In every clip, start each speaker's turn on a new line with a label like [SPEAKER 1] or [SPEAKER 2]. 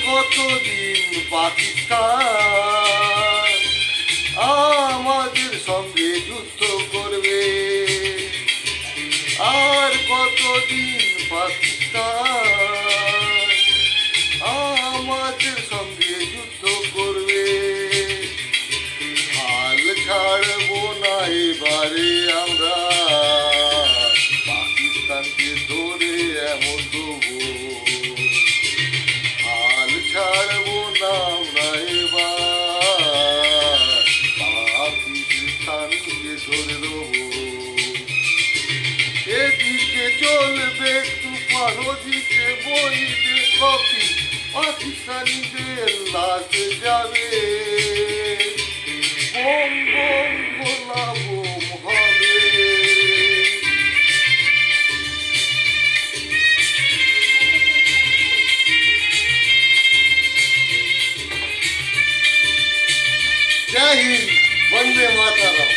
[SPEAKER 1] কতদিন পাকিস্তান আমাদের সঙ্গে যুদ্ধ করবে? আর কতদিন পাকিস্তান আমাদের সঙ্গে যুদ্ধ করবে? হাল ছাড়বো না এবারে আমরা, পাকিস্তানকে ধরে এমন দেবো। হাল ছাড়বো না আমরা এবার, পাকিস্তানকে ধরে দেবো। এদিকে চলবে তুফান, ওদিকে বইবে কফি, পাকিস্তানিদের লাশ যাবে। বোম বোম গোলা বোম হবে। জয় হিন্দ, বন্দে মাতরম।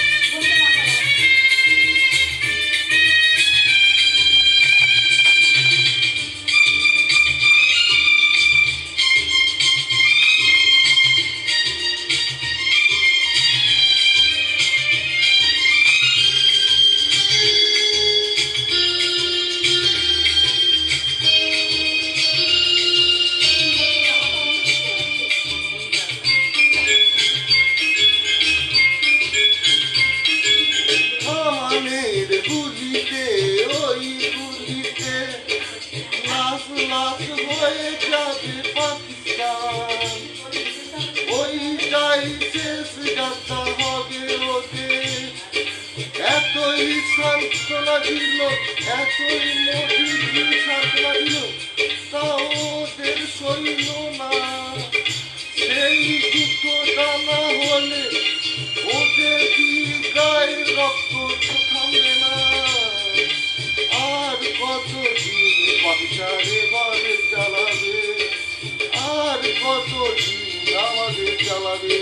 [SPEAKER 1] গুলিতে ওই গুলিতে লাশ লাশ হয়ে যাবে পাকিস্তান, ওইটাই শেষ যাত্রা হবে ওদের। এতই সান্ত্বনা দিল, এতই মোদী সান্ত্বনা দিল, তাও ওদের সইল না। সেই যুদ্ধটা না হলে ওদের গায়ে রক্ত থামবে না। আর কতদিন পাকিস্তান এবারে চালাবে? আর কতদিন আমাদের চালাবে?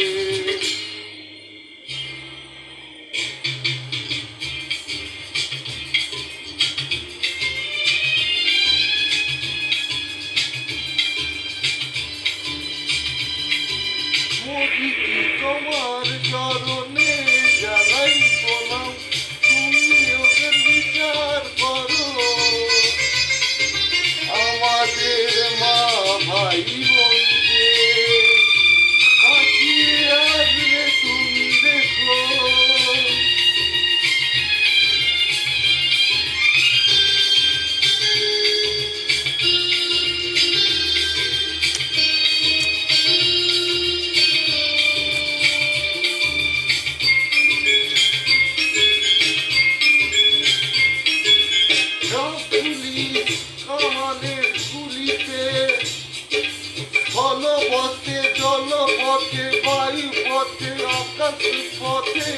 [SPEAKER 1] মোদী তোমার চরণে জানাই প্রণাম, তুমি ওদের বিচার করো। আমাদের মা ভাই বোনকে বাঁচিয়ে আসবে তুমি দেখো। কামানের গুলিতে স্থলপথে জলপথে বায়ুপথে আকাশ পথে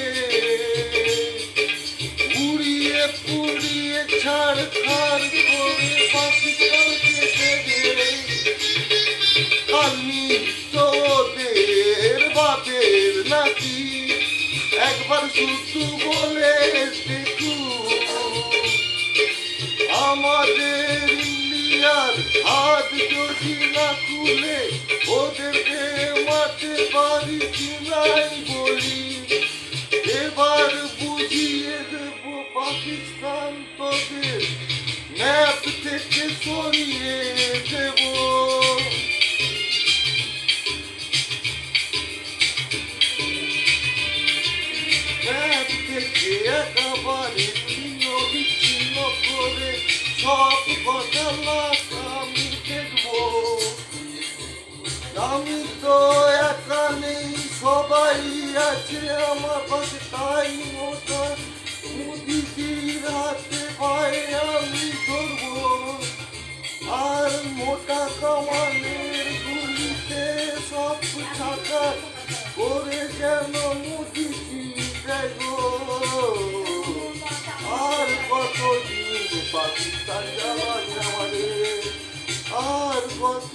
[SPEAKER 1] উড়িয়ে পুড়িয়ে ছাড় খাড় করে পাকিস্তানকে দেবে। আমি তো ওদের বাপের নাকি, একবার শুধু বলে দেখুন। আমাদের ইন্ডিয়ার হাত যদি না খুলে ওদেরকে মাঠে বাড়ি চিনাই বলি। এবার বুঝিয়ে দেব পাকিস্তান তোদের ম্যাপ থেকে সরিয়ে দেব। ম্যাপ থেকে একেবারে ছিন্ন বিচ্ছিন্ন করে সব কথা আমি দেখবো। আমি তো একা নেই, সবাই আছে আমার পাশে, তাই ওটা মোদিজির হাতে পায়ে আমি ধরবো। আর মোটা কামানের গুলিতে সব ছাকা করে যেন মোদিজি দেখো। আর কতদিন পাকিস্তান জ্বালাবে আমাদের? আর কত